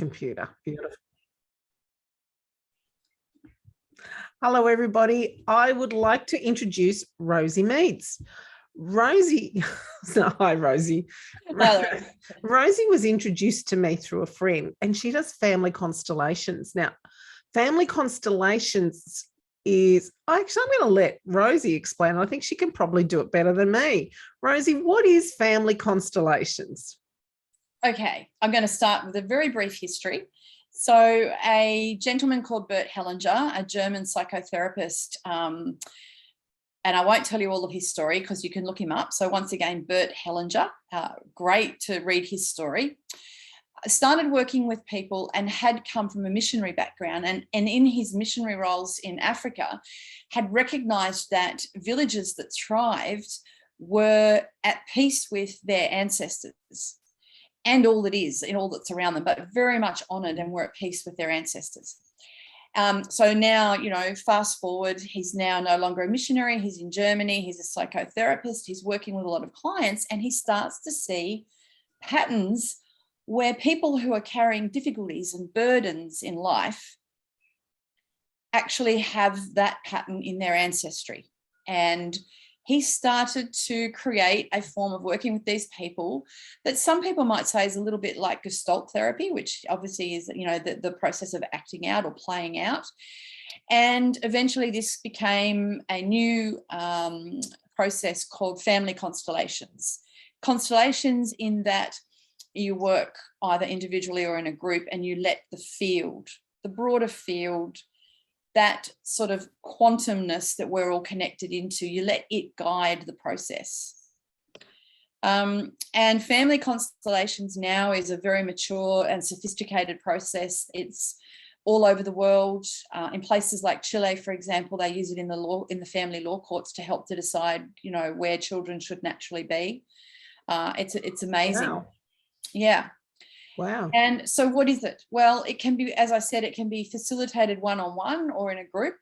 computer. Beautiful. Hello, everybody. I would like to introduce Rosey Meads. Rosey, hi, Rosey. Hello. Rosey was introduced to me through a friend, and she does family constellations. Now, family constellations is, I'm going to let Rosey explain. I think she can probably do it better than me. Rosey, what is family constellations? Okay, I'm going to start with a very brief history. So a gentleman called Bert Hellinger, a German psychotherapist, and I won't tell you all of his story because you can look him up. So once again, Bert Hellinger, great to read his story. Started working with people and had come from a missionary background, and in his missionary roles in Africa had recognized that villages that thrived were at peace with their ancestors and all that is and all that's around them, but very much honored and were at peace with their ancestors. So now, you know, fast forward, he's now no longer a missionary. He's in Germany. He's a psychotherapist. He's working with a lot of clients, and he starts to see patterns where people who are carrying difficulties and burdens in life actually have that pattern in their ancestry. And he started to create a form of working with these people that some people might say is a little bit like Gestalt therapy, which obviously is, you know, the process of acting out or playing out. And eventually this became a new process called Family Constellations. Constellations in that you work either individually or in a group, and you let the field, the broader field, that sort of quantumness that we're all connected into, you let it guide the process. And family constellations now is a very mature and sophisticated process. It's all over the world. In places like Chile, for example, they use it in the family law courts to help to decide, you know, where children should naturally be. It's amazing. Wow. Yeah. Wow. And so what is it? Well, it can be, as I said, it can be facilitated one-on-one or in a group.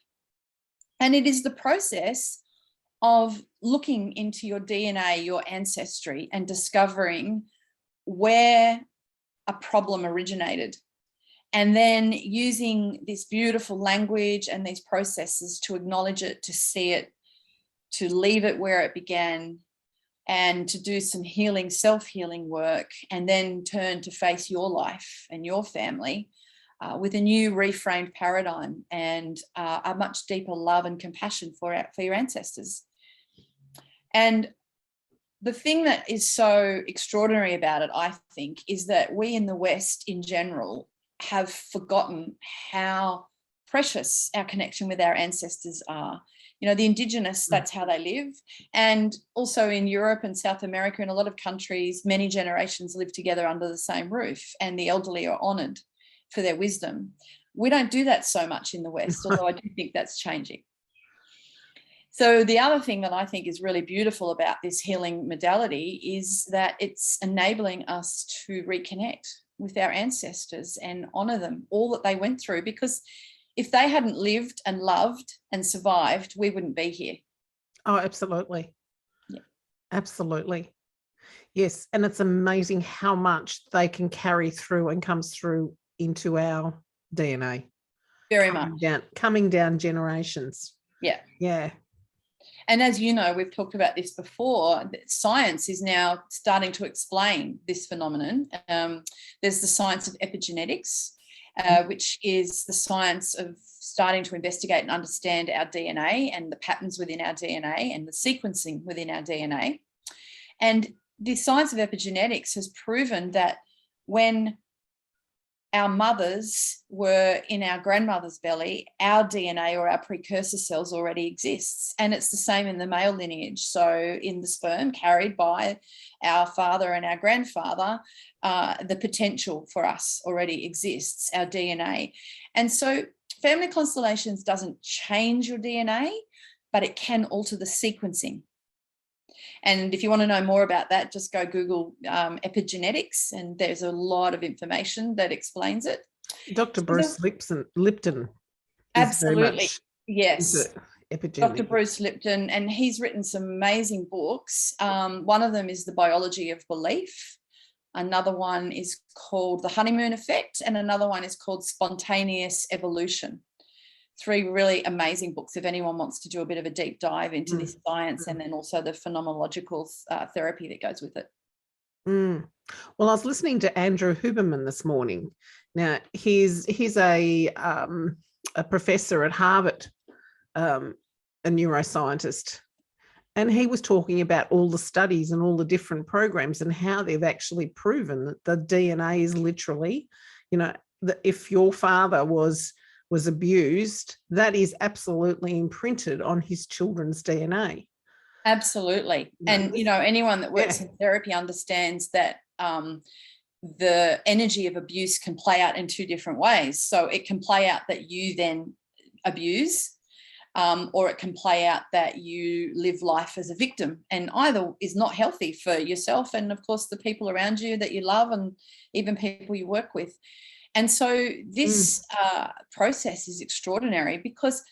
And it is the process of looking into your DNA, your ancestry, and discovering where a problem originated. And then using this beautiful language and these processes to acknowledge it, to see it, to leave it where it began, and to do some healing, self-healing work, and then turn to face your life and your family with a new reframed paradigm and a much deeper love and compassion for your ancestors. And the thing that is so extraordinary about it, I think, is that we in the West in general have forgotten how precious our connection with our ancestors are. You know, the Indigenous, that's how they live. And also in Europe and South America, in a lot of countries, many generations live together under the same roof, and the elderly are honoured for their wisdom. We don't do that so much in the West, although I do think that's changing. So the other thing that I think is really beautiful about this healing modality is that it's enabling us to reconnect with our ancestors and honour them, all that they went through, because if they hadn't lived and loved and survived, we wouldn't be here. Oh, absolutely. Yeah. Absolutely. Yes. And it's amazing how much they can carry through and comes through into our DNA. Very much. Coming down generations. Yeah. Yeah. And as you know, we've talked about this before, science is now starting to explain this phenomenon. There's the science of epigenetics, which is the science of starting to investigate and understand our DNA and the patterns within our DNA and the sequencing within our DNA. And the science of epigenetics has proven that when our mothers were in our grandmother's belly, our DNA or our precursor cells already exists. And it's the same in the male lineage. So in the sperm carried by our father and our grandfather, the potential for us already exists, our DNA. And so family constellations doesn't change your DNA, but it can alter the sequencing. And if you want to know more about that, just go Google epigenetics, and there's a lot of information that explains it. Dr. Bruce Lipton. Absolutely. Yes. Dr. Bruce Lipton, and he's written some amazing books. One of them is The Biology of Belief. Another one is called The Honeymoon Effect, and another one is called Spontaneous Evolution. 3 really amazing books if anyone wants to do a bit of a deep dive into this science and then also the phenomenological therapy that goes with it. Well, I was listening to Andrew Huberman this morning. Now, he's a professor at Harvard, a neuroscientist, and he was talking about all the studies and all the different programs and how they've actually proven that the DNA is literally, that if your father was abused, that is absolutely imprinted on his children's DNA. Absolutely. And, anyone that works in therapy understands that the energy of abuse can play out in 2 different ways. So it can play out that you then abuse, or it can play out that you live life as a victim, and either is not healthy for yourself and, of course, the people around you that you love and even people you work with. And so this process is extraordinary, because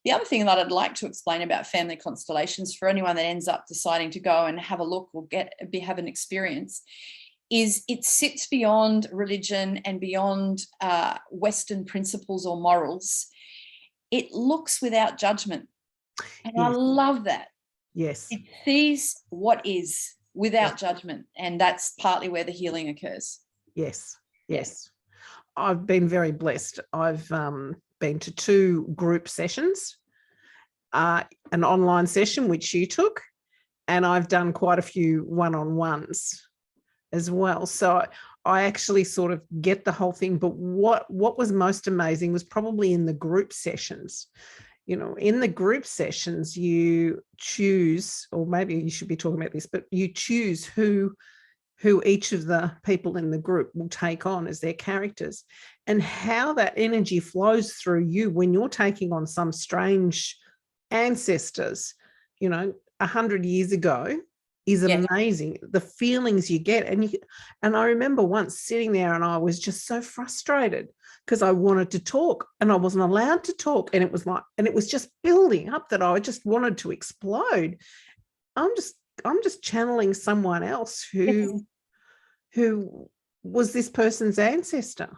the other thing that I'd like to explain about family constellations for anyone that ends up deciding to go and have a look or have an experience is it sits beyond religion and beyond Western principles or morals. It looks without judgment. And I love that. Yes. It sees what is without judgment. And that's partly where the healing occurs. Yes. I've been very blessed. I've been to 2 group sessions, an online session, which you took, and I've done quite a few one-on-ones as well. So I actually sort of get the whole thing. But what was most amazing was probably in the group sessions. In the group sessions, you choose, or maybe you should be talking about this, but you choose who each of the people in the group will take on as their characters, and how that energy flows through you when you're taking on some strange ancestors, 100 years ago is amazing. The feelings you get. And I remember once sitting there and I was just so frustrated because I wanted to talk and I wasn't allowed to talk. And it was just building up that I just wanted to explode. I'm just channeling someone else who was this person's ancestor.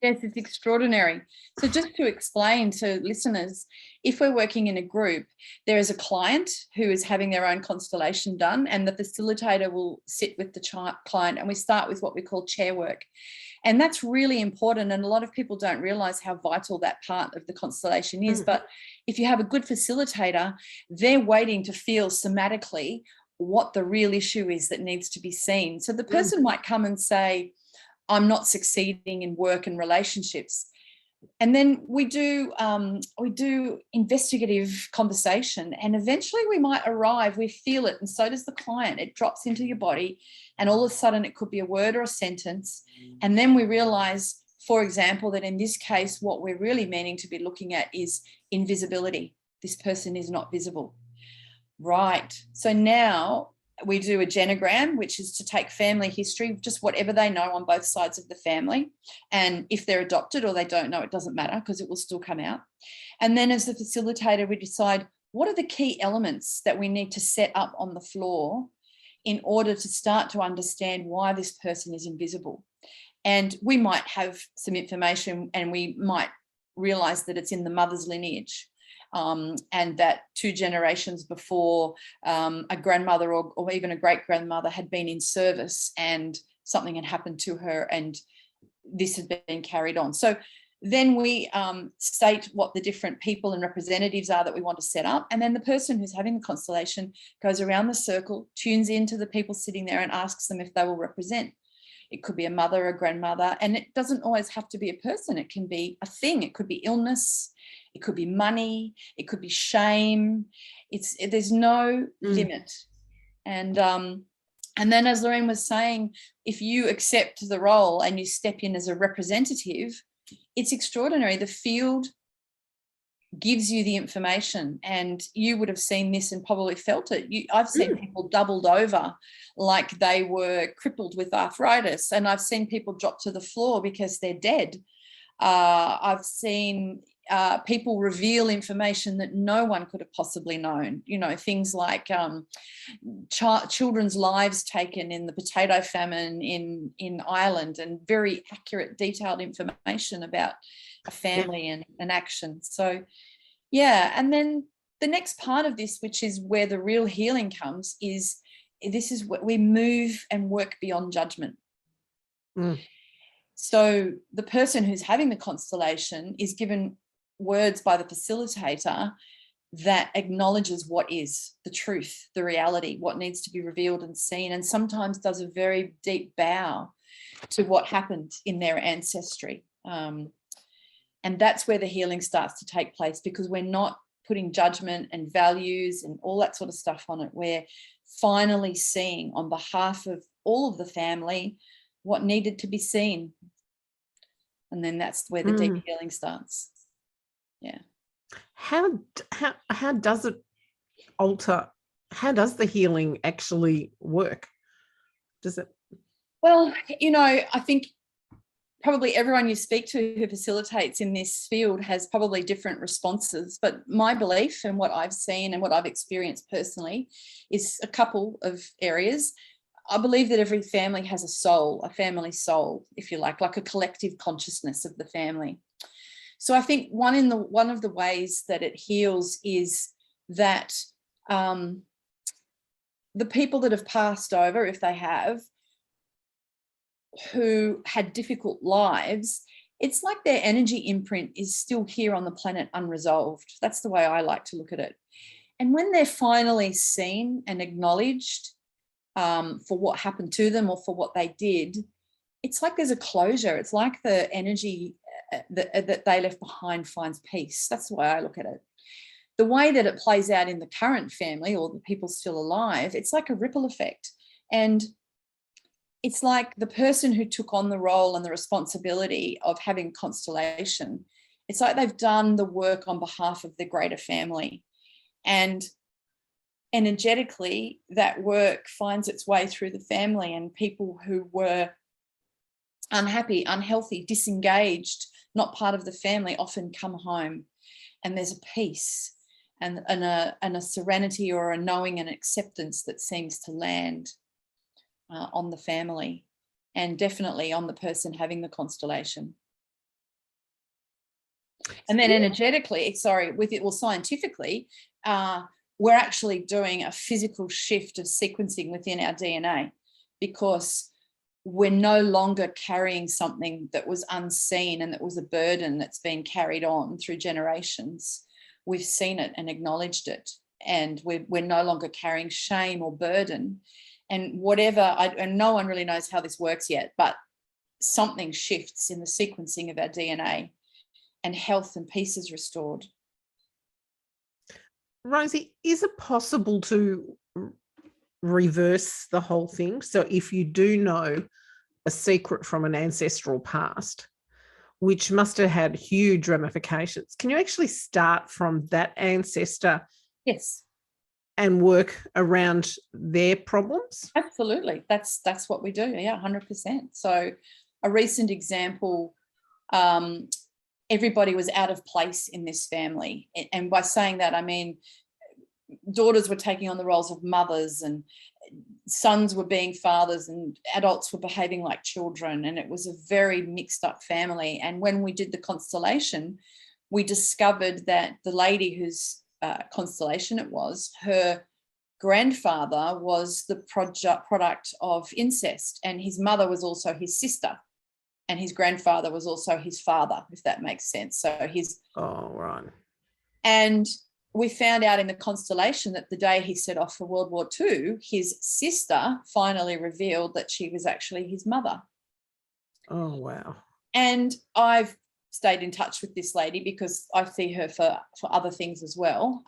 Yes, it's extraordinary. So just to explain to listeners, if we're working in a group, there is a client who is having their own constellation done, and the facilitator will sit with the client, and we start with what we call chair work. And that's really important. And a lot of people don't realize how vital that part of the constellation is. But if you have a good facilitator, they're waiting to feel somatically what the real issue is that needs to be seen. So the person might come and say, I'm not succeeding in work and relationships. And then we do investigative conversation, and eventually we might arrive, we feel it, and so does the client. It drops into your body, and all of a sudden it could be a word or a sentence. And then we realize, for example, that in this case, what we're really meaning to be looking at is invisibility. This person is not visible. Right. So now we do a genogram, which is to take family history, just whatever they know on both sides of the family. And if they're adopted or they don't know, it doesn't matter because it will still come out. And then as the facilitator, we decide what are the key elements that we need to set up on the floor in order to start to understand why this person is invisible. And we might have some information and we might realize that it's in the mother's lineage. And that 2 generations before a grandmother or even a great-grandmother had been in service and something had happened to her and this had been carried on. So then we state what the different people and representatives are that we want to set up. And then the person who's having the constellation goes around the circle, tunes into the people sitting there and asks them if they will represent. It could be a mother, a grandmother, and it doesn't always have to be a person. It can be a thing. It could be illness. It could be money. It could be shame. There's no limit. And then, as Lorraine was saying, if you accept the role and you step in as a representative, it's extraordinary. The field gives you the information, and you would have seen this and probably felt it. I've seen people doubled over like they were crippled with arthritis, and I've seen people drop to the floor because they're dead. I've seen people reveal information that no one could have possibly known. You know, things like children's lives taken in the potato famine in Ireland, and very accurate, detailed information about a family and action. So, yeah. And then the next part of this, which is where the real healing comes, is this is what we move and work beyond judgment. So the person who's having the constellation is given words by the facilitator that acknowledges what is the truth, the reality, what needs to be revealed and seen, and sometimes does a very deep bow to what happened in their ancestry. And that's where the healing starts to take place, because we're not putting judgment and values and all that sort of stuff on it. We're finally seeing on behalf of all of the family what needed to be seen. And then that's where the deep healing starts. Yeah. How does it alter? How does the healing actually work? Does it? Well, you know, I think probably everyone you speak to who facilitates in this field has probably different responses. But my belief and what I've seen and what I've experienced personally is a couple of areas. I believe that every family has a soul, a family soul, if you like a collective consciousness of the family. So I think one of the ways that it heals is that the people that have passed over, if they have, who had difficult lives, it's like their energy imprint is still here on the planet unresolved. That's the way I like to look at it. And when they're finally seen and acknowledged for what happened to them or for what they did, it's like there's a closure. It's like the energy that they left behind finds peace. That's the way I look at it. The way that it plays out in the current family or the people still alive, it's like a ripple effect. And it's like the person who took on the role and the responsibility of having constellation, it's like they've done the work on behalf of the greater family. And energetically, that work finds its way through the family, and people who were unhappy, unhealthy, disengaged, not part of the family, often come home, and there's a peace and a serenity or a knowing and acceptance that seems to land on the family, and definitely on the person having the constellation. And then energetically, scientifically, we're actually doing a physical shift of sequencing within our DNA, because we're no longer carrying something that was unseen and that was a burden that's been carried on through generations. We've seen it and acknowledged it, and we're no longer carrying shame or burden. And and no one really knows how this works yet, but something shifts in the sequencing of our DNA, and health and peace is restored. Rosey, is it possible to reverse the whole thing? So if you do know a secret from an ancestral past, which must have had huge ramifications, can you actually start from that ancestor? Yes. And work around their problems? Absolutely. That's what we do. Yeah, 100%. So a recent example, everybody was out of place in this family. And by saying that, I mean, daughters were taking on the roles of mothers, and sons were being fathers, and adults were behaving like children. And it was a very mixed up family. And when we did the constellation, we discovered that the lady whose constellation it was, her grandfather was the product of incest, and his mother was also his sister, and his grandfather was also his father, if that makes sense. So right. And we found out in the constellation that the day he set off for World War II, his sister finally revealed that she was actually his mother. Oh, wow. And I've stayed in touch with this lady because I see her for other things as well,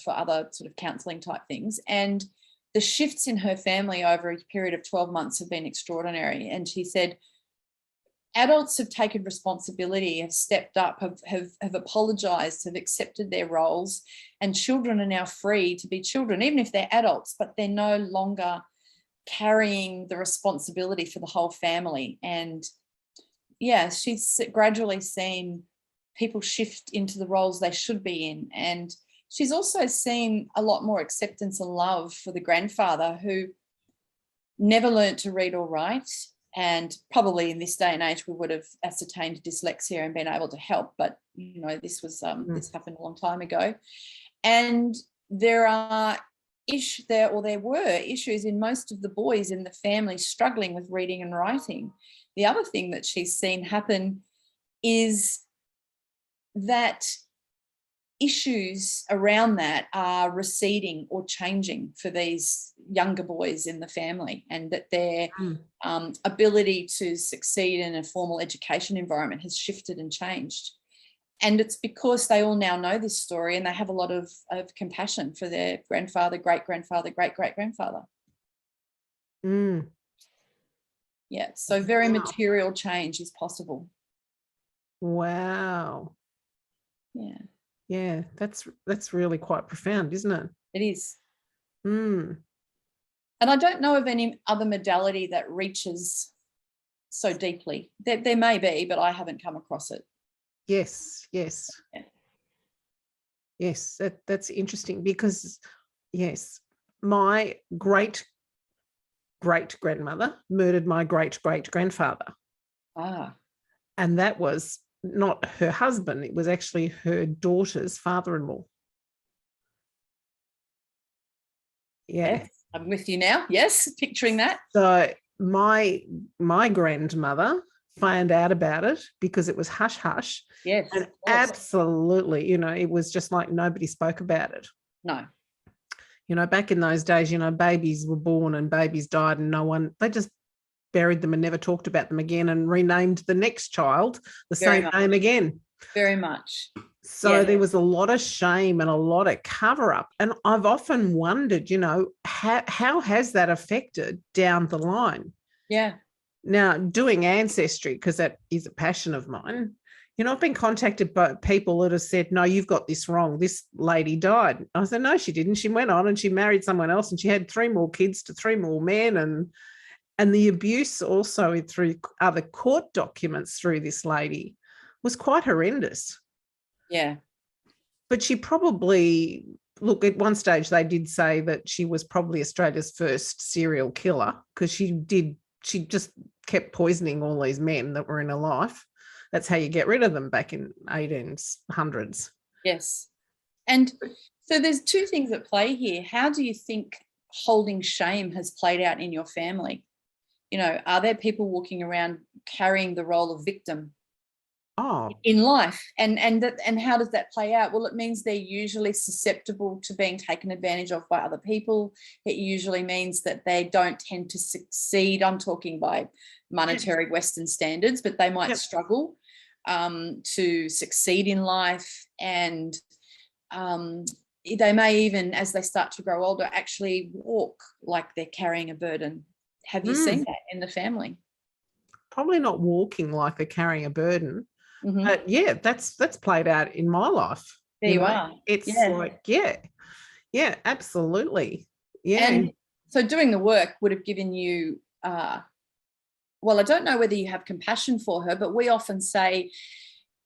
for other sort of counselling type things. And the shifts in her family over a period of 12 months have been extraordinary. And she said, adults have taken responsibility, have stepped up, have apologised, have accepted their roles, and children are now free to be children, even if they're adults, but they're no longer carrying the responsibility for the whole family. And yeah, she's gradually seen people shift into the roles they should be in. And she's also seen a lot more acceptance and love for the grandfather, who never learnt to read or write. And probably in this day and age, we would have ascertained dyslexia and been able to help. But, you know, this happened a long time ago. And there were issues in most of the boys in the family struggling with reading and writing. The other thing that she's seen happen is that issues around that are receding or changing for these younger boys in the family, and that their ability to succeed in a formal education environment has shifted and changed. And it's because they all now know this story, and they have a lot of compassion for their grandfather, great-grandfather, great-great-grandfather. Yeah, so very material change is possible. Wow. Yeah. Yeah, that's really quite profound, isn't it? It is. Mm. And I don't know of any other modality that reaches so deeply. There may be, but I haven't come across it. Yes. Yeah. Yes, that's interesting, because, yes, my great-great-grandmother murdered my great-great-grandfather. Ah. And that was not her husband, it was actually her daughter's father-in-law. Yeah. Yes, I'm with you now. Yes, picturing that. So my grandmother found out about it because it was hush-hush. Yes. And absolutely, you know, it was just like nobody spoke about it. No. You know, back in those days, you know, babies were born and babies died, and they just buried them and never talked about them again, and renamed the next child the same name again. Very much. So there was a lot of shame and a lot of cover up. And I've often wondered, you know, how has that affected down the line? Yeah. Now, doing Ancestry, because that is a passion of mine, you know, I've been contacted by people that have said, no, you've got this wrong. This lady died. I said, no, she didn't. She went on and she married someone else, and she had 3 more kids to 3 more men. And the abuse also through other court documents through this lady was quite horrendous. Yeah. But she probably, look, at one stage they did say that she was probably Australia's first serial killer, because she just kept poisoning all these men that were in her life. That's how you get rid of them back in 1800s. Yes. And so there's 2 things at play here. How do you think holding shame has played out in your family? You know, are there people walking around carrying the role of victim in life? And how does that play out? Well, it means they're usually susceptible to being taken advantage of by other people. It usually means that they don't tend to succeed. I'm talking by monetary Western standards, but they might struggle to succeed in life. And they may even, as they start to grow older, actually walk like they're carrying a burden. Have you seen that in the family? Probably not walking like they're carrying a burden, but yeah, that's played out in my life. There you are. It's like, yeah, absolutely. Yeah. And so doing the work would have given you, well, I don't know whether you have compassion for her, but we often say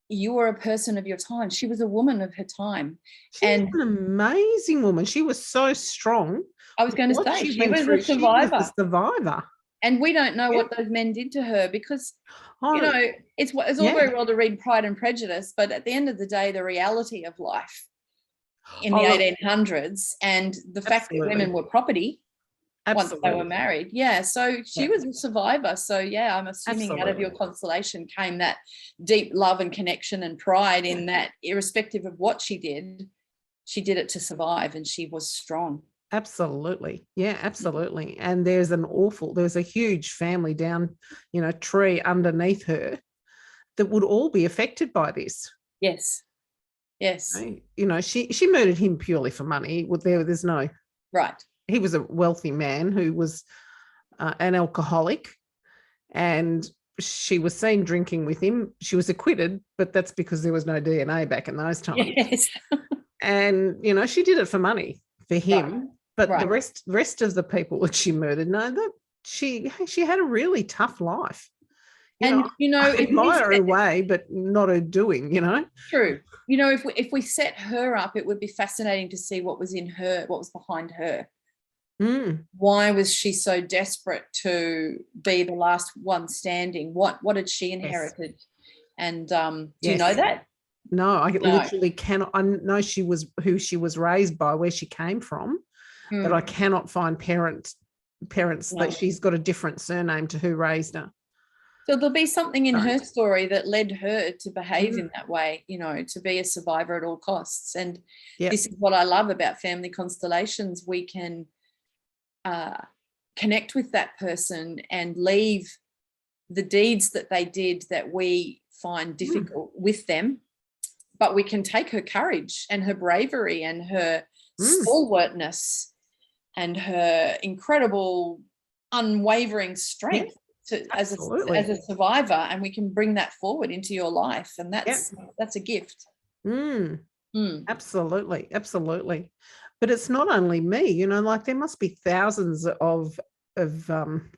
you were a person of your time. She was a woman of her time. She was an amazing woman. She was so strong. I was going to say, she was a survivor. She was a survivor. And we don't know what those men did to her, because, you know, it's all very well to read Pride and Prejudice, but at the end of the day, the reality of life in the 1800s and the fact that women were property once they were married. Yeah, so she was a survivor. So, yeah, I'm assuming out of your constellation came that deep love and connection and pride in that, irrespective of what she did it to survive, and she was strong. Absolutely. Yeah, absolutely. And there's a huge family down, you know, tree underneath her that would all be affected by this. Yes. Yes. You know, she murdered him purely for money. There's no. Right. He was a wealthy man who was an alcoholic, and she was seen drinking with him. She was acquitted, but that's because there was no DNA back in those times. Yes. And, you know, she did it for money for him. Right. But the rest of the people that she murdered, no, that she had a really tough life. And I admire her way, but not her doing, True. If we set her up, it would be fascinating to see what was in her, what was behind her. Why was she so desperate to be the last one standing? What had she inherited? Yes. And do you know that? No, I literally cannot. I know who she was raised by, where she came from, but I cannot find parents that she's got a different surname to who raised her. So there'll be something in her story that led her to behave in that way, to be a survivor at all costs. And this is what I love about Family Constellations. We can connect with that person and leave the deeds that they did that we find difficult with them, but we can take her courage and her bravery and her stalwartness and her incredible unwavering strength as a survivor, and we can bring that forward into your life, and that's a gift. Absolutely. But it's not only me, like there must be thousands of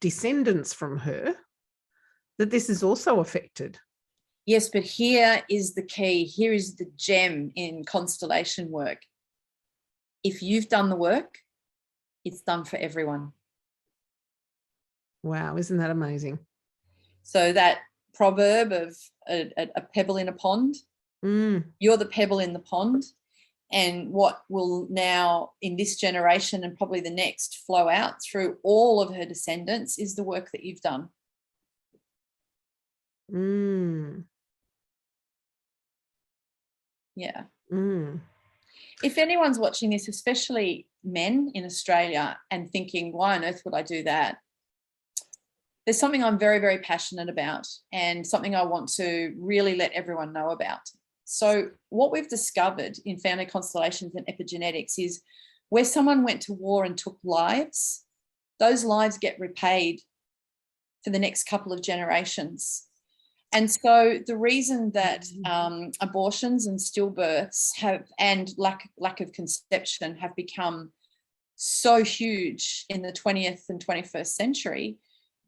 descendants from her that this is also affected. Yes, but here is the key. Here is the gem in constellation work. If you've done the work, it's done for everyone. Wow, isn't that amazing? So that proverb of a pebble in a pond, you're the pebble in the pond, and what will now in this generation and probably the next flow out through all of her descendants is the work that you've done. Yeah. If anyone's watching this, especially men in Australia, and thinking, why on earth would I do that? There's something I'm very, very passionate about, and something I want to really let everyone know about. So what we've discovered in Family Constellations and Epigenetics is where someone went to war and took lives, those lives get repaid for the next couple of generations. And so the reason that abortions and stillbirths and lack of conception have become so huge in the 20th and 21st century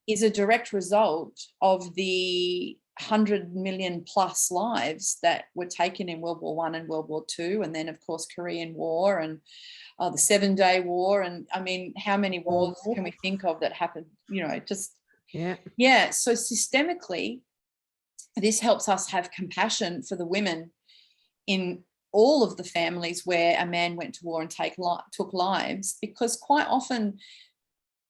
is a direct result of the 100 million plus lives that were taken in World War I and World War II, and then of course Korean War and the 7-Day War, and I mean, how many wars can we think of that happened? So systemically, this helps us have compassion for the women in all of the families where a man went to war and took lives, because quite often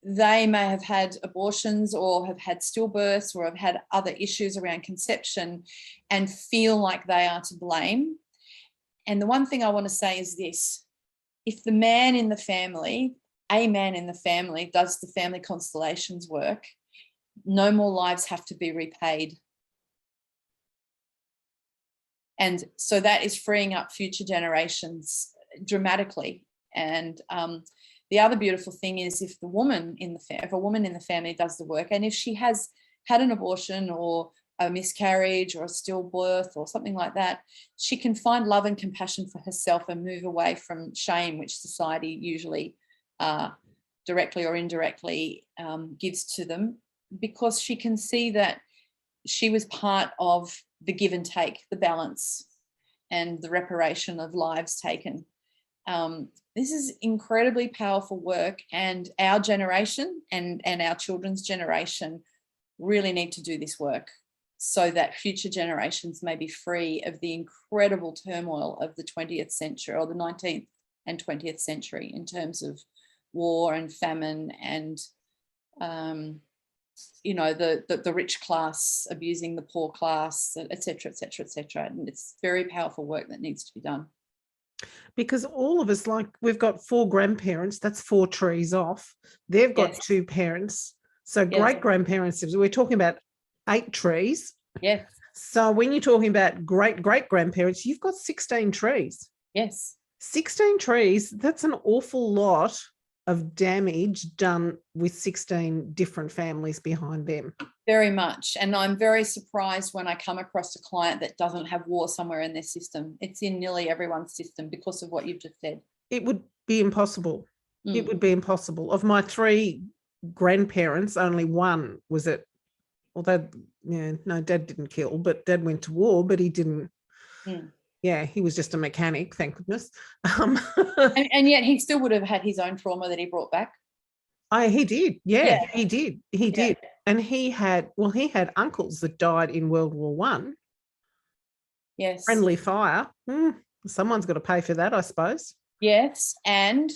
they may have had abortions or have had stillbirths or have had other issues around conception and feel like they are to blame. And the one thing I want to say is this: if the man in the family, a man in the family, does the Family Constellations work, no more lives have to be repaid. And so that is freeing up future generations dramatically. And the other beautiful thing is if a woman in the family does the work, and if she has had an abortion or a miscarriage or a stillbirth or something like that, she can find love and compassion for herself and move away from shame, which society usually directly or indirectly gives to them, because she can see that she was part of the give and take, the balance, and the reparation of lives taken. This is incredibly powerful work, and our generation and our children's generation really need to do this work so that future generations may be free of the incredible turmoil of the 20th century or the 19th and 20th century in terms of war and famine and the rich class abusing the poor class, etc., etc., etc. And it's very powerful work that needs to be done. Because all of us, like, we've got 4 grandparents, that's 4 trees off. They've got 2 parents. So great-grandparents, we're talking about 8 trees. Yes. So when you're talking about great-great-grandparents, you've got 16 trees. Yes. 16 trees, that's an awful lot of damage done with 16 different families behind them. Very much. And I'm very surprised when I come across a client that doesn't have war somewhere in their system. It's in nearly everyone's system because of what you've just said. It would be impossible. It would be impossible. Of my 3 grandparents, only one was at although, yeah, no, Dad didn't kill, but Dad went to war, but he didn't. Yeah, he was just a mechanic, thank goodness. And yet he still would have had his own trauma that he brought back. He did. Yeah, he did. He did. And he had uncles that died in World War One. Yes. Friendly fire. Someone's got to pay for that, I suppose. Yes. And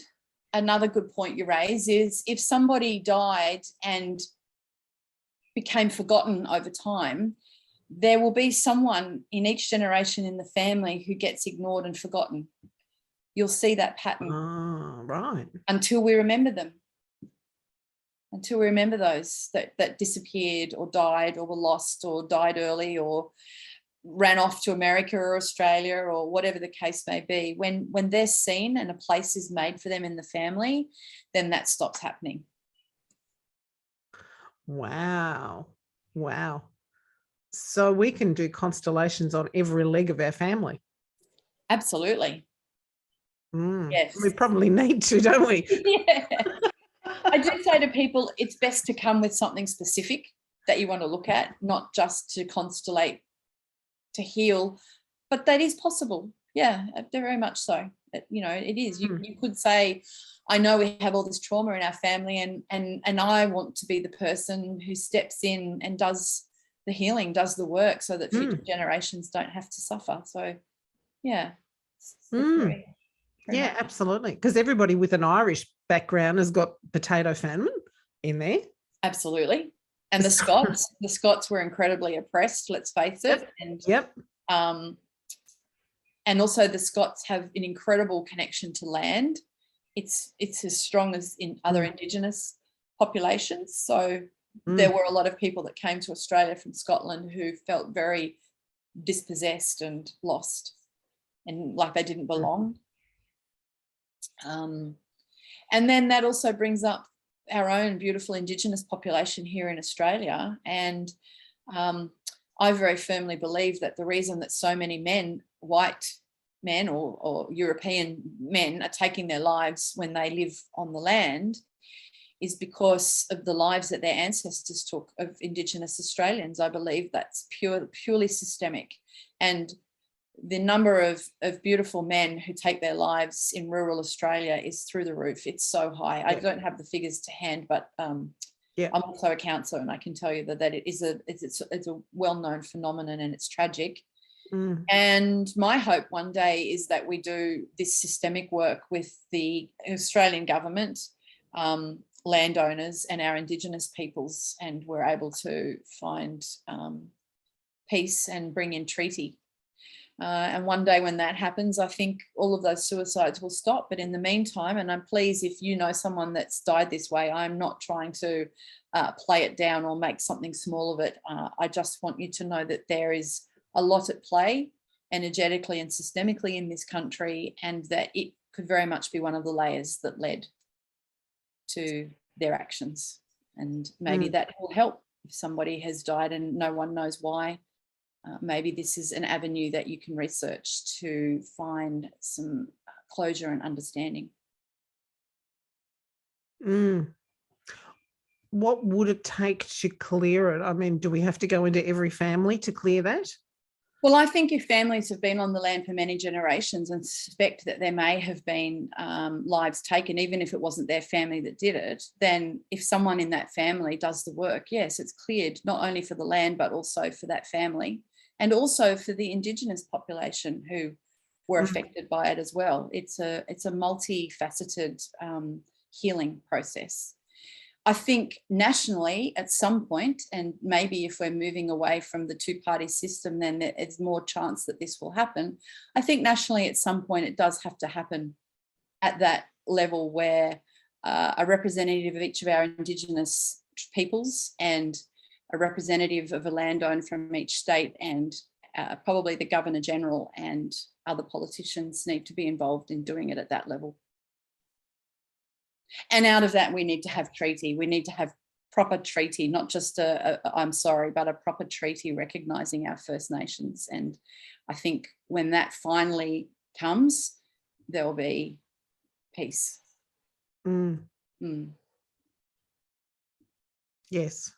another good point you raise is if somebody died and became forgotten over time, there will be someone in each generation in the family who gets ignored and forgotten. You'll see that pattern. Oh, right. Until we remember them. Until we remember those that disappeared or died or were lost or died early or ran off to America or Australia or whatever the case may be. When they're seen and a place is made for them in the family, then that stops happening. Wow. Wow. So we can do constellations on every leg of our family. Absolutely. Yes. We probably need to, don't we? Yeah. I do say to people, it's best to come with something specific that you want to look at, not just to constellate, to heal, but that is possible. Yeah, very much so. It is. You could say, I know we have all this trauma in our family and I want to be the person who steps in and does the healing, does the work so that future generations don't have to suffer. So, yeah. Yeah, absolutely. Because everybody with an Irish background has got potato famine in there. Absolutely. And the Scots were incredibly oppressed, let's face it. And also the Scots have an incredible connection to land. It's as strong as in other Indigenous populations. So there were a lot of people that came to Australia from Scotland who felt very dispossessed and lost and like they didn't belong. And then that also brings up our own beautiful Indigenous population here in Australia. And I very firmly believe that the reason that so many men, white men or European men, are taking their lives when they live on the land is because of the lives that their ancestors took of Indigenous Australians. I believe that's purely systemic. And the number of beautiful men who take their lives in rural Australia is through the roof. It's so high. I don't have the figures to hand, but I'm also a counsellor, and I can tell you that it's a well-known phenomenon and it's tragic. And my hope one day is that we do this systemic work with the Australian government, landowners and our Indigenous peoples, and we're able to find peace and bring in treaty. And one day when that happens, I think all of those suicides will stop. But in the meantime, and I'm pleased if you know someone that's died this way, I'm not trying to play it down or make something small of it. I just want you to know that there is a lot at play energetically and systemically in this country, and that it could very much be one of the layers that led to their actions. And maybe that will help if somebody has died and no one knows why. Maybe this is an avenue that you can research to find some closure and understanding. What would it take to clear it? I mean, do we have to go into every family to clear that? Well, I think if families have been on the land for many generations and suspect that there may have been lives taken, even if it wasn't their family that did it, then if someone in that family does the work, yes, it's cleared not only for the land, but also for that family. And also for the Indigenous population who were affected by it as well. It's a multifaceted healing process. I think nationally at some point, and maybe if we're moving away from the two-party system, then there's more chance that this will happen. I think nationally at some point it does have to happen at that level where a representative of each of our Indigenous peoples and a representative of a landowner from each state and probably the Governor General and other politicians need to be involved in doing it at that level. And out of that, we need to have treaty. We need to have proper treaty, not just I'm sorry, but a proper treaty recognising our First Nations. And I think when that finally comes, there will be peace. Yes.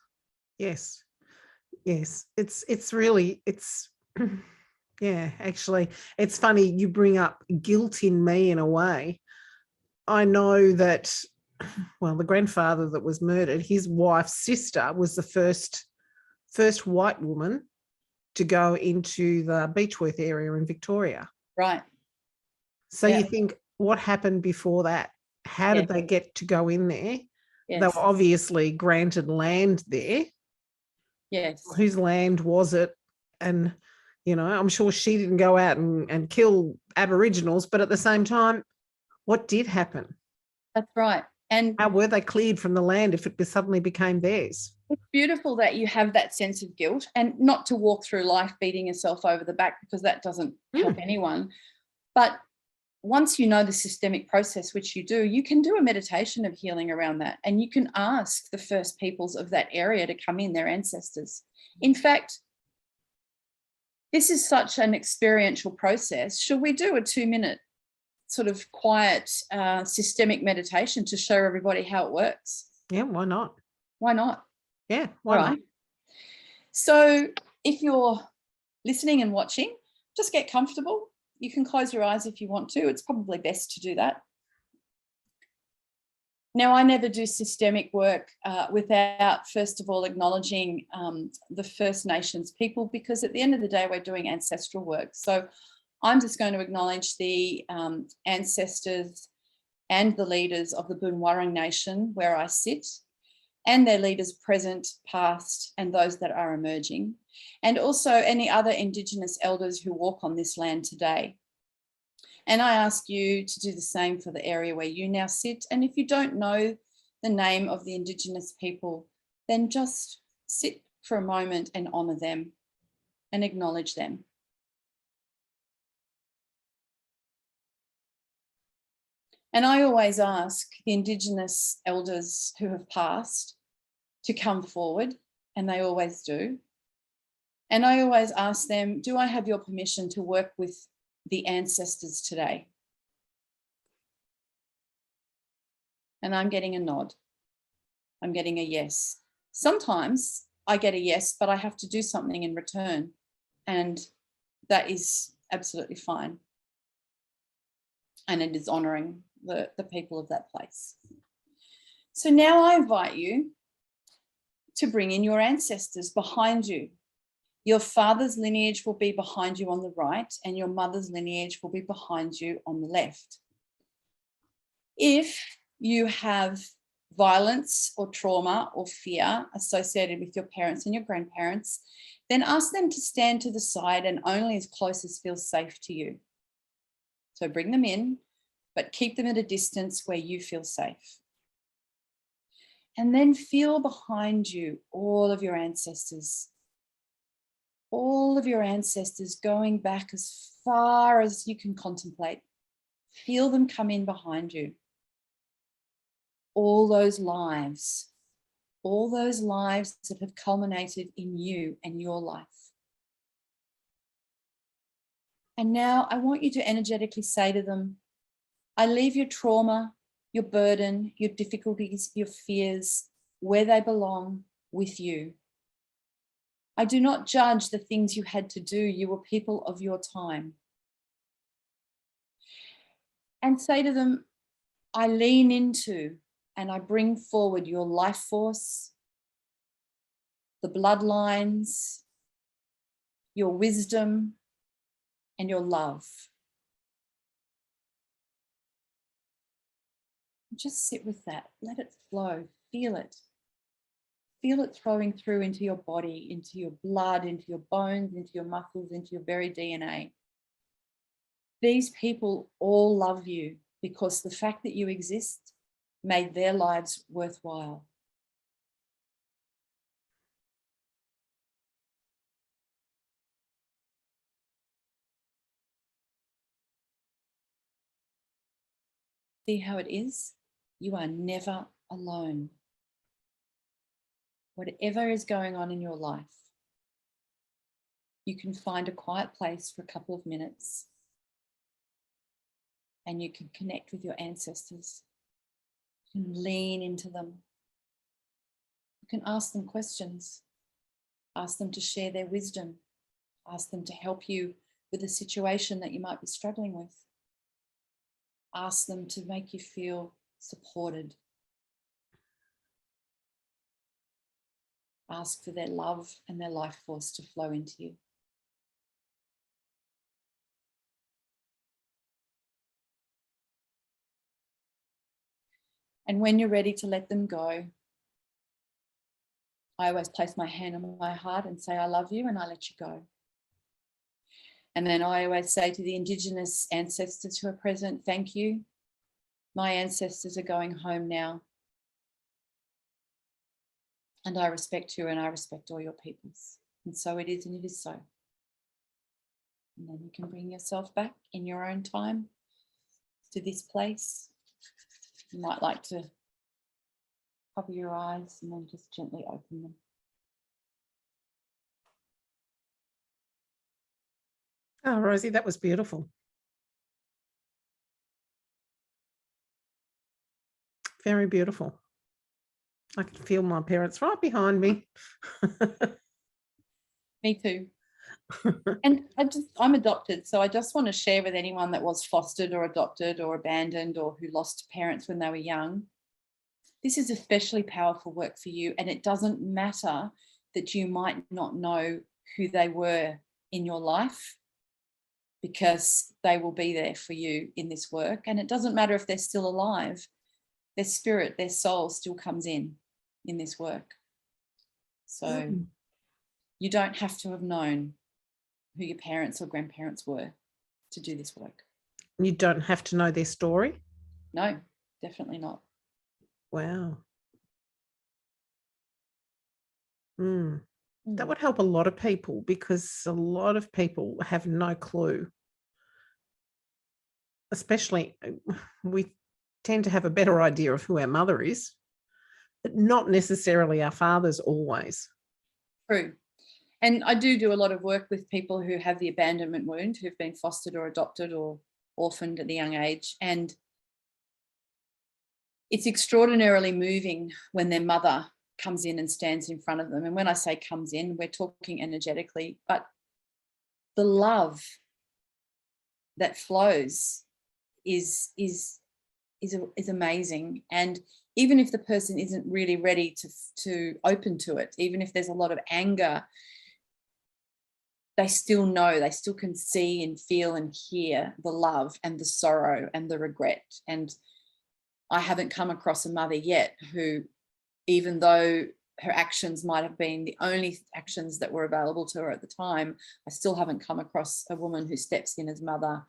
Yes. Yes, it's really, it's yeah, actually, it's funny you bring up guilt in me in a way. I know that, well, the grandfather that was murdered, his wife's sister was the first white woman to go into the Beechworth area in Victoria. Right. So Yeah. you think, what happened before that? How Yeah. did they get to go in there? They Yes. were obviously granted land there. Yes. Whose land was it? And, I'm sure she didn't go out and kill Aboriginals, but at the same time, what did happen? That's right. And How were they cleared from the land if it suddenly became theirs? it's beautiful that you have that sense of guilt, and not to walk through life beating yourself over the back, because that doesn't help anyone. But once you know the systemic process, which you do, you can do a meditation of healing around that. And you can ask the first peoples of that area to come in, their ancestors. In fact, this is such an experiential process. Should we do a 2-minute sort of quiet systemic meditation to show everybody how it works? Yeah, why not? Why not? Yeah, why All not? right. So if you're listening and watching, just get comfortable. You can close your eyes if you want to. It's probably best to do that. Now, I never do systemic work without, first of all, acknowledging the First Nations people, because at the end of the day, we're doing ancestral work. So I'm just going to acknowledge the ancestors and the leaders of the Boonwurrung Nation where I sit, and their leaders present, past, and those that are emerging, and also any other Indigenous elders who walk on this land today. And I ask you to do the same for the area where you now sit. And if you don't know the name of the Indigenous people, then just sit for a moment and honour them and acknowledge them. And I always ask the Indigenous elders who have passed to come forward, and they always do. And I always ask them, do I have your permission to work with the ancestors today? And I'm getting a nod. I'm getting a yes. Sometimes I get a yes, but I have to do something in return. And that is absolutely fine. And it is honouring the people of that place. So now I invite you to bring in your ancestors behind you. Your father's lineage will be behind you on the right, and your mother's lineage will be behind you on the left. If you have violence or trauma or fear associated with your parents and your grandparents, then ask them to stand to the side and only as close as feels safe to you. So bring them in, but keep them at a distance where you feel safe. And then feel behind you all of your ancestors going back as far as you can contemplate. Feel them come in behind you. All those lives that have culminated in you and your life. And now I want you to energetically say to them, I leave your trauma, your burden, your difficulties, your fears, where they belong, with you. I do not judge the things you had to do. You were people of your time. And say to them, I lean into and I bring forward your life force, the bloodlines, your wisdom, and your love. Just sit with that. Let it flow. Feel it. Feel it flowing through into your body, into your blood, into your bones, into your muscles, into your very DNA. These people all love you because the fact that you exist made their lives worthwhile. See how it is? You are never alone. Whatever is going on in your life, you can find a quiet place for a couple of minutes and you can connect with your ancestors. You can lean into them. You can ask them questions. Ask them to share their wisdom. Ask them to help you with a situation that you might be struggling with. Ask them to make you feel supported. Ask for their love and their life force to flow into you. And when you're ready to let them go, I always place my hand on my heart and say, I love you, and I let you go. And then I always say to the Indigenous ancestors who are present, thank you. My ancestors are going home now. And I respect you, and I respect all your peoples. And so it is, and it is so. And then you can bring yourself back in your own time to this place. You might like to cover your eyes and then just gently open them. Oh, Rosey, that was beautiful. Very beautiful. I can feel my parents right behind me. Me too. And I'm adopted, so I just want to share with anyone that was fostered or adopted or abandoned or who lost parents when they were young. This is especially powerful work for you, and it doesn't matter that you might not know who they were in your life, because they will be there for you in this work. And it doesn't matter if they're still alive, their spirit, their soul still comes in this work. So you don't have to have known who your parents or grandparents were to do this work. You don't have to know their story? No, definitely not. Wow. That would help a lot of people, because a lot of people have no clue. Especially, we tend to have a better idea of who our mother is, but not necessarily our fathers always. True. And I do a lot of work with people who have the abandonment wound, who've been fostered or adopted or orphaned at a young age. And it's extraordinarily moving when their mother comes in and stands in front of them. And when I say comes in, we're talking energetically, but the love that flows is amazing. And even if the person isn't really ready to open to it, even if there's a lot of anger, they still know, they still can see and feel and hear the love and the sorrow and the regret. And I haven't come across a mother yet who, even though her actions might have been the only actions that were available to her at the time, I still haven't come across a woman who steps in as mother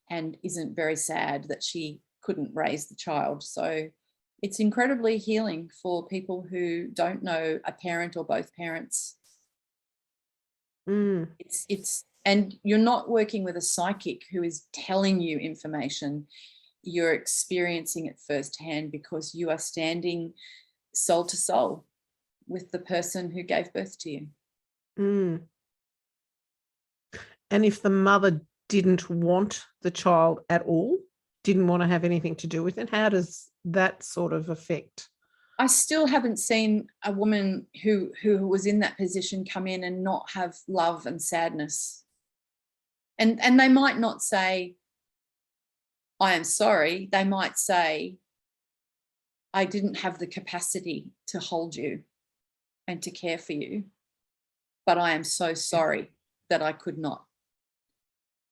and isn't very sad that she couldn't raise the child. So it's incredibly healing for people who don't know a parent or both parents. And you're not working with a psychic who is telling you information. You're experiencing it firsthand, because you are standing soul to soul with the person who gave birth to you. And if the mother didn't want the child at all, didn't want to have anything to do with it, how does that sort of affect? I still haven't seen a woman who was in that position come in and not have love and sadness. And they might not say, I am sorry. They might say, I didn't have the capacity to hold you and to care for you, but I am so sorry that I could not.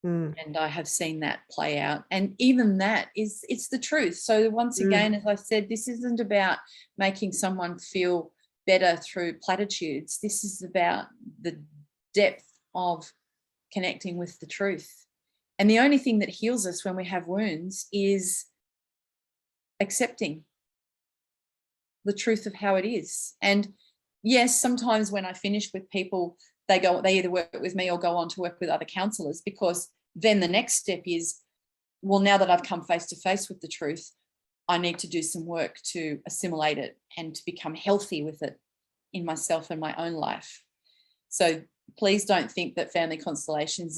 And I have seen that play out. And even that it's the truth. So once again, as I said, this isn't about making someone feel better through platitudes. This is about the depth of connecting with the truth. And the only thing that heals us when we have wounds is accepting the truth of how it is. And yes, sometimes when I finish with people, they either work with me or go on to work with other counsellors, because then the next step is, well, now that I've come face to face with the truth, I need to do some work to assimilate it and to become healthy with it in myself and my own life. So please don't think that Family Constellations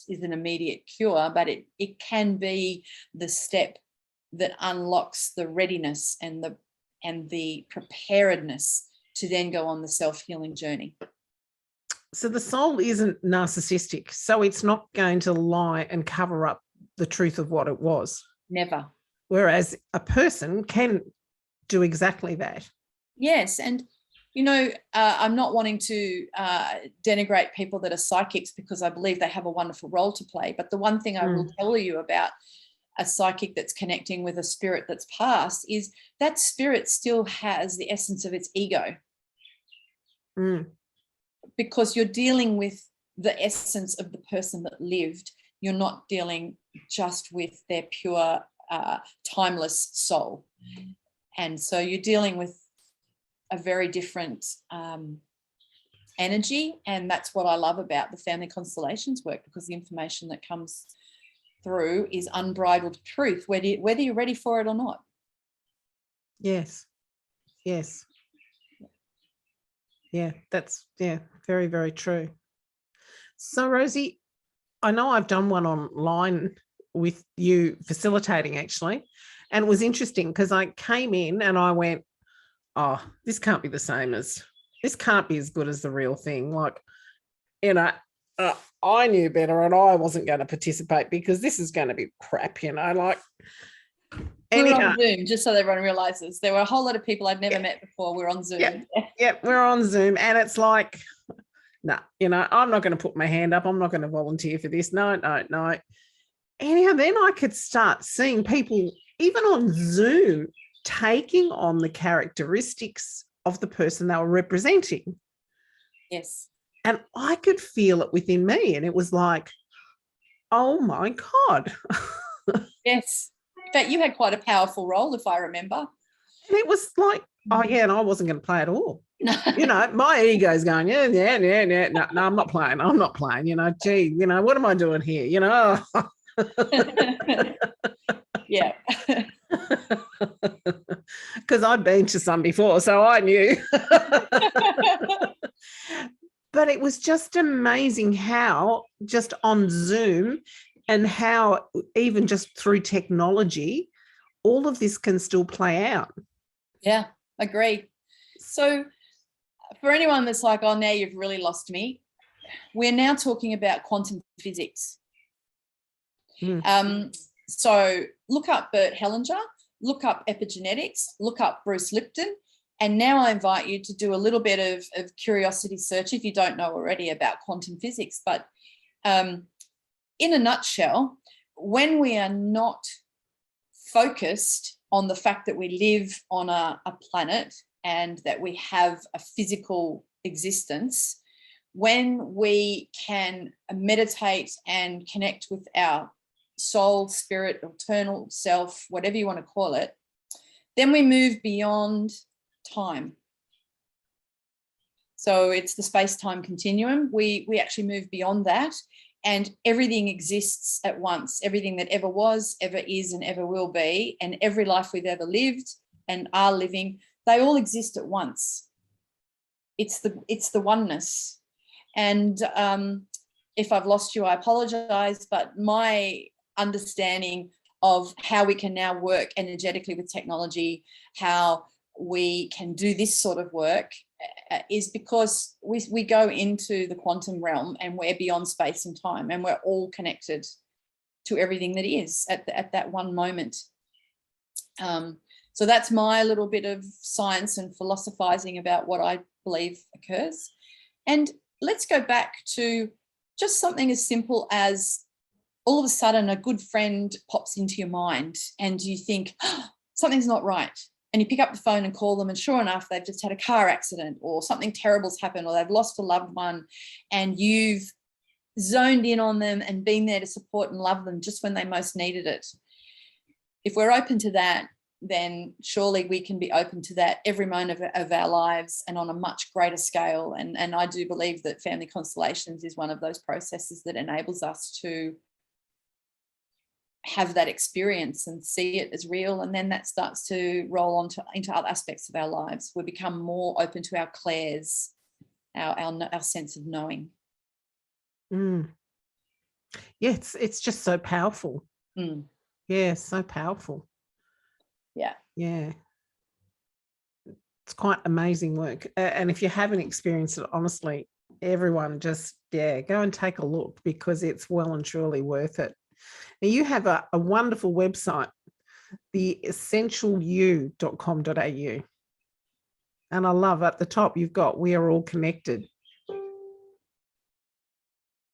is an immediate cure, but it can be the step that unlocks the readiness and the preparedness to then go on the self-healing journey. So the soul isn't narcissistic, so it's not going to lie and cover up the truth of what it was. Never. Whereas a person can do exactly that. Yes. And, I'm not wanting to denigrate people that are psychics, because I believe they have a wonderful role to play. But the one thing I will tell you about a psychic that's connecting with a spirit that's passed is that spirit still has the essence of its ego. Because you're dealing with the essence of the person that lived. You're not dealing just with their pure, timeless soul. And so you're dealing with a very different energy. And that's what I love about the Family Constellations work, because the information that comes through is unbridled truth, whether you're ready for it or not. Yes. Yes. Yeah, that's, very, very true. So, Rosey, I know I've done one online with you facilitating, actually, and it was interesting because I came in and I went, oh, this can't be as good as the real thing. Like, I knew better and I wasn't going to participate because this is going to be crap, like. We were on Zoom, just so everyone realizes. There were a whole lot of people I'd never met before. We're on Zoom. Yep, we're on Zoom. And it's like, no, I'm not going to put my hand up. I'm not going to volunteer for this. No. Anyhow, then I could start seeing people, even on Zoom, taking on the characteristics of the person they were representing. Yes. And I could feel it within me. And it was like, oh my God. Yes. In fact, you had quite a powerful role, if I remember. And it was like, oh yeah, and I wasn't going to play at all. No. My ego's going, yeah. No, I'm not playing. Gee, what am I doing here? Yeah. Because I'd been to some before, so I knew. But it was just amazing how just on Zoom and how even just through technology, all of this can still play out. Yeah, agree. So for anyone that's like, oh, now you've really lost me, we're now talking about quantum physics. So look up Bert Hellinger, look up epigenetics, look up Bruce Lipton. And now I invite you to do a little bit of curiosity search if you don't know already about quantum physics. But in a nutshell, when we are not focused on the fact that we live on a planet and that we have a physical existence, when we can meditate and connect with our soul, spirit, eternal self, whatever you want to call it, then we move beyond time. So it's the space-time continuum. We actually move beyond that, and everything exists at once. Everything that ever was, ever is, and ever will be, and every life we've ever lived and are living, they all exist at once. It's the oneness. And if I've lost you, I apologize, but my understanding of how we can now work energetically with technology, how we can do this sort of work, is because we go into the quantum realm and we're beyond space and time, and we're all connected to everything that is at that one moment. So that's my little bit of science and philosophizing about what I believe occurs. And let's go back to just something as simple as all of a sudden a good friend pops into your mind and you think, oh, something's not right. And you pick up the phone and call them, and sure enough, they've just had a car accident or something terrible's happened, or they've lost a loved one, and you've zoned in on them and been there to support and love them just when they most needed it. If we're open to that, then surely we can be open to that every moment of our lives and on a much greater scale. And I do believe that Family Constellations is one of those processes that enables us to have that experience and see it as real, and then that starts to roll on into other aspects of our lives. We become more open to our clairs, our sense of knowing. Yeah, it's just so powerful. Yeah, so powerful. Yeah, it's quite amazing work. And if you haven't experienced it, honestly, Everyone just, go and take a look, because it's well and truly worth it. Now, you have a wonderful website, the essentialyou.com.au. And I love at the top, you've got, we are all connected.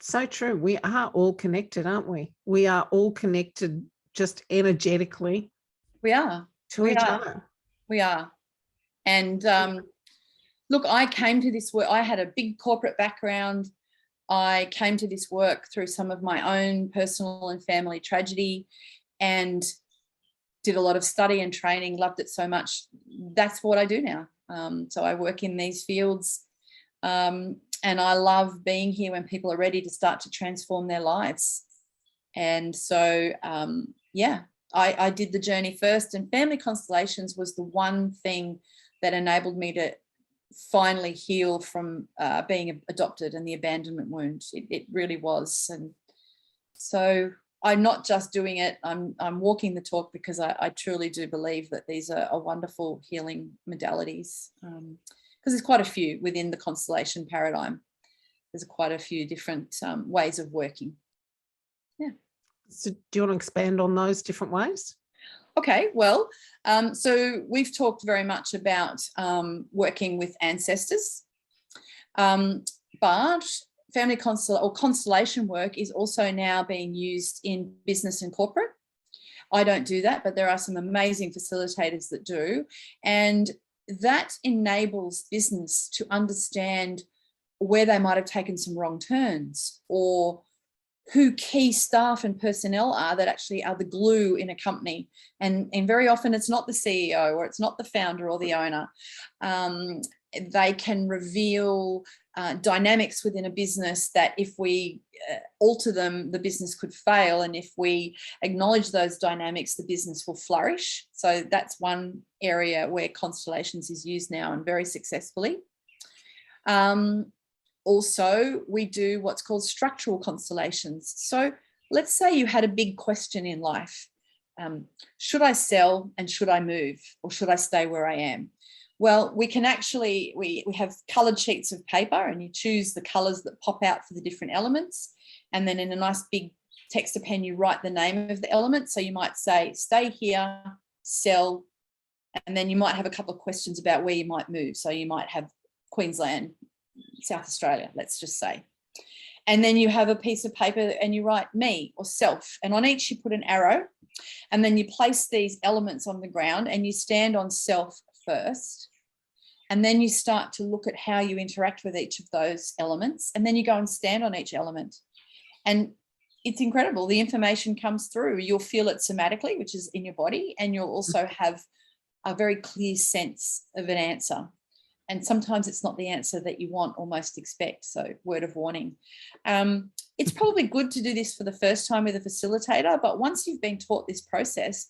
So true. We are all connected, aren't we? We are all connected just energetically. We are. To each other. We are. And look, I came to this work. I had a big corporate background. I came to this work through some of my own personal and family tragedy, and did a lot of study and training, loved it so much. That's what I do now. So I work in these fields, and I love being here when people are ready to start to transform their lives. And so, I did the journey first, and Family Constellations was the one thing that enabled me to finally heal from being adopted and the abandonment wound. It really was. And so I'm not just doing it, I'm walking the talk, because I truly do believe that these are wonderful healing modalities, because there's quite a few within the constellation paradigm. There's quite a few different ways of working. Yeah. So do you want to expand on those different ways? Okay, well, so we've talked very much about working with ancestors, but family constellation work is also now being used in business and corporate. I don't do that, but there are some amazing facilitators that do, and that enables business to understand where they might have taken some wrong turns, or who key staff and personnel are that actually are the glue in a company. And very often it's not the CEO, or it's not the founder or the owner. They can reveal dynamics within a business that if we alter them, the business could fail. And if we acknowledge those dynamics, the business will flourish. So that's one area where Constellations is used now, and very successfully. Also, we do what's called structural constellations. So let's say you had a big question in life. Should I sell, and should I move, or should I stay where I am? Well, we can actually, we have coloured sheets of paper, and you choose the colours that pop out for the different elements. And then in a nice big texter pen, you write the name of the element. So you might say, stay here, sell, and then you might have a couple of questions about where you might move. So you might have Queensland, South Australia, let's just say. And then you have a piece of paper and you write me, or self, and on each you put an arrow, and then you place these elements on the ground, and you stand on self first, and then you start to look at how you interact with each of those elements, and then you go and stand on each element. And it's incredible, the information comes through. You'll feel it somatically, which is in your body, and you'll also have a very clear sense of an answer. And sometimes it's not the answer that you want or most expect. So word of warning. It's probably good to do this for the first time with a facilitator, but once you've been taught this process,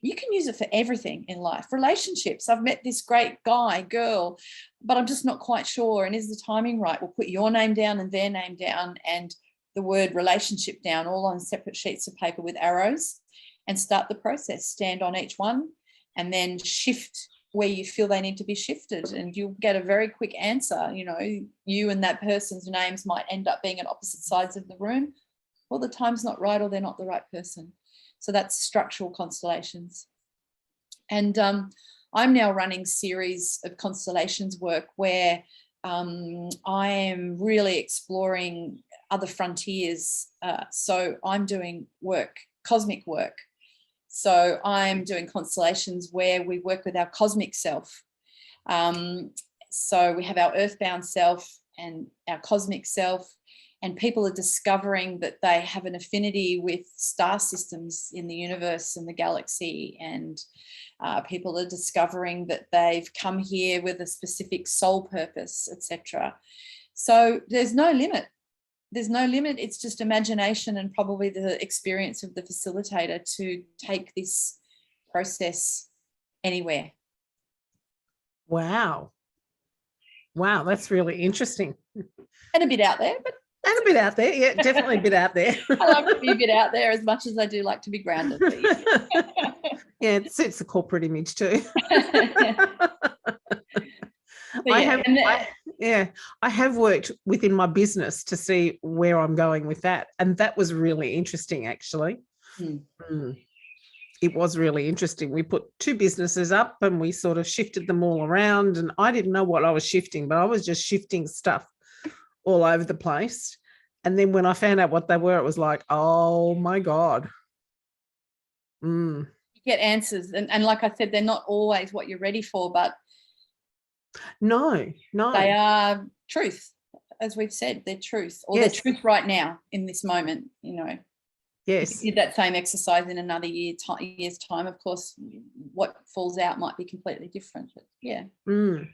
you can use it for everything in life. Relationships, I've met this great guy, girl, but I'm just not quite sure. And is the timing right? We'll put your name down and their name down and the word relationship down, all on separate sheets of paper with arrows, and start the process. Stand on each one and then shift where you feel they need to be shifted, and you'll get a very quick answer. You know, you and that person's names might end up being at opposite sides of the room, or the time's not right, or they're not the right person. So that's structural constellations. And I'm now running series of constellations work where I am really exploring other frontiers. So I'm doing work, cosmic work. So I'm doing constellations where we work with our cosmic self. So we have our earthbound self and our cosmic self, and people are discovering that they have an affinity with star systems in the universe and the galaxy, and people are discovering that they've come here with a specific soul purpose, etc. So there's no limit. There's no limit. It's just imagination and probably the experience of the facilitator to take this process anywhere. Wow. Wow, that's really interesting. And a bit out there, but and a bit out there. Yeah, definitely a bit out there. I like to be a bit out there as much as I do like to be grounded. Yeah, it suits the corporate image too. Yeah, I have worked within my business to see where I'm going with that. And that was really interesting, actually. Mm. It was really interesting. We put two businesses up and we sort of shifted them all around. And I didn't know what I was shifting, but I was just shifting stuff all over the place. And then when I found out what they were, it was like, oh my God. You get answers. And like I said, they're not always what you're ready for, but no. They are truth, as we've said, they're truth, or Yes. they're truth right now in this moment, you know. Yes. If you did that same exercise in another year's time, of course, what falls out might be completely different. But yeah. And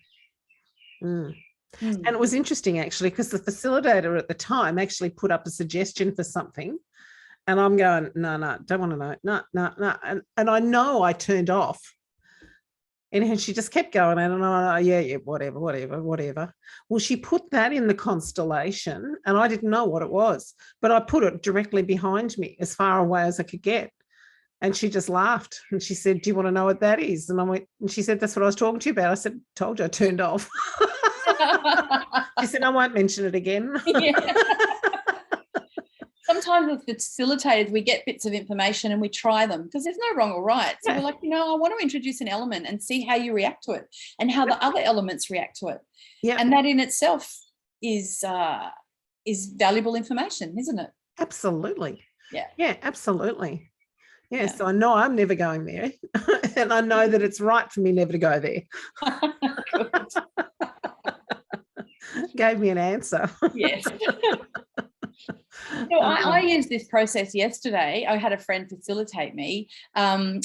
it was interesting, actually, because the facilitator at the time actually put up a suggestion for something. And I'm going, no, don't want to know. No. And I know I turned off. And she just kept going, and yeah, whatever. Well, she put that in the constellation, and I didn't know what it was, but I put it directly behind me, as far away as I could get. And she just laughed, and she said, "Do you want to know what that is?" And I went, and she said, "That's what I was talking to you about." I said, "Told you, I turned off." She said, "I won't mention it again." Yeah. Sometimes with facilitators, we get bits of information and we try them because there's no wrong or right. So we're like, I want to introduce an element and see how you react to it and how the other elements react to it. Yeah. And that in itself is valuable information, isn't it? Absolutely. Yeah. Yeah, absolutely. Yeah, so I know I'm never going there. And I know that it's right for me never to go there. Gave me an answer. Yes. So I used this process yesterday. I had a friend facilitate me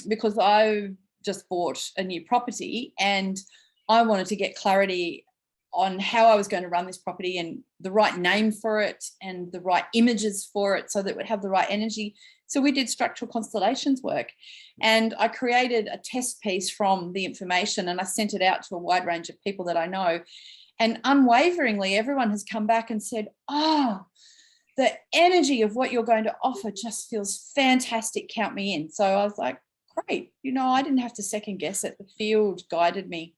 because I just bought a new property and I wanted to get clarity on how I was going to run this property and the right name for it and the right images for it so that it would have the right energy. So we did structural constellations work and I created a test piece from the information and I sent it out to a wide range of people that I know. And unwaveringly, everyone has come back and said, oh, the energy of what you're going to offer just feels fantastic. Count me in. So I was like, great. I didn't have to second guess it. The field guided me.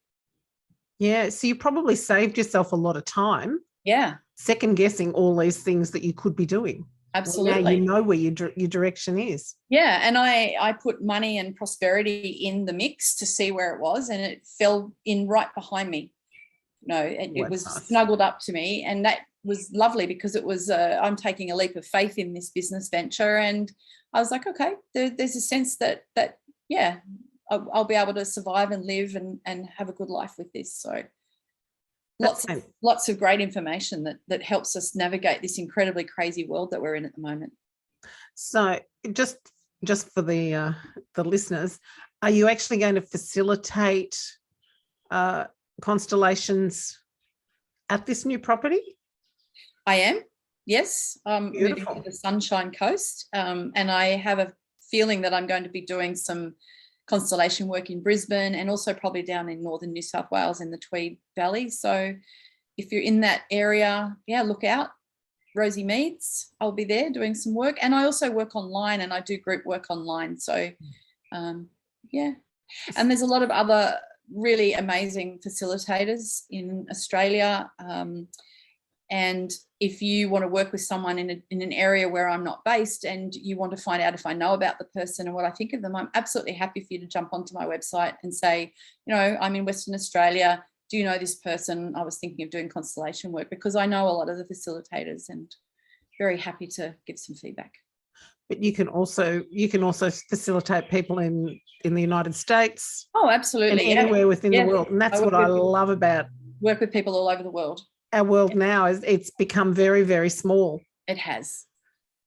Yeah. So you probably saved yourself a lot of time. Yeah. Second guessing all these things that you could be doing. Absolutely. Now you know where your direction is. Yeah. And I put money and prosperity in the mix to see where it was and it fell in right behind me. It was nice. Snuggled up to me and that was lovely because it was I'm taking a leap of faith in this business venture and I was like, okay, there's a sense that yeah, I'll be able to survive and live and have a good life with this. So lots of great information that helps us navigate this incredibly crazy world that we're in at the moment. So just for the listeners, are you actually going to facilitate constellations at this new property? I am, yes. Moving to the Sunshine Coast, and I have a feeling that I'm going to be doing some constellation work in Brisbane and also probably down in northern New South Wales in the Tweed Valley. So if you're in that area, look out. Rosey Meads, I'll be there doing some work. And I also work online and I do group work online. So, And there's a lot of other really amazing facilitators in Australia. And if you want to work with someone in an area where I'm not based and you want to find out if I know about the person and what I think of them, I'm absolutely happy for you to jump onto my website and say, I'm in Western Australia. Do you know this person? I was thinking of doing constellation work because I know a lot of the facilitators and very happy to give some feedback. But you can also facilitate people in the United States. Oh, absolutely. And anywhere within the world. And that's what I love about work with people all over the world. Our world now is it's become very, very small. It has.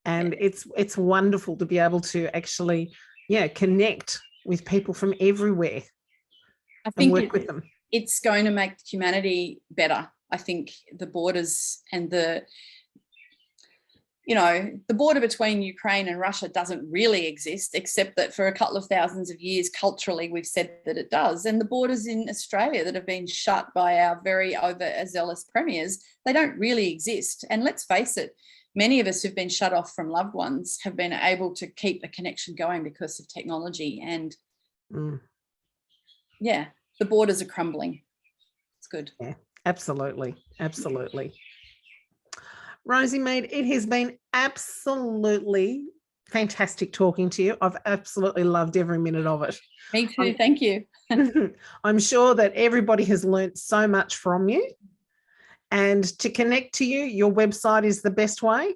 And it's wonderful to be able to actually, connect with people from everywhere. I think and work with them. It's going to make humanity better. I think the borders and the border between Ukraine and Russia doesn't really exist, except that for a couple of thousands of years, culturally, we've said that it does. And the borders in Australia that have been shut by our very overzealous premiers, they don't really exist. And let's face it, many of us who've been shut off from loved ones have been able to keep a connection going because of technology. And the borders are crumbling. It's good. Yeah. Absolutely. Absolutely. Rosey Mead, it has been absolutely fantastic talking to you. I've absolutely loved every minute of it. Me too. Thank you. I'm sure that everybody has learnt so much from you. And to connect to you, your website is the best way?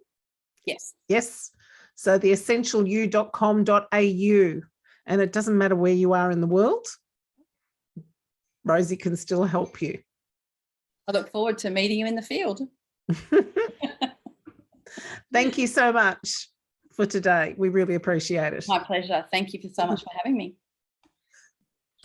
Yes. Yes. So theessentialyou.com.au. And it doesn't matter where you are in the world, Rosey can still help you. I look forward to meeting you in the field. Thank you so much for today. We really appreciate it. My pleasure. Thank you so much for having me.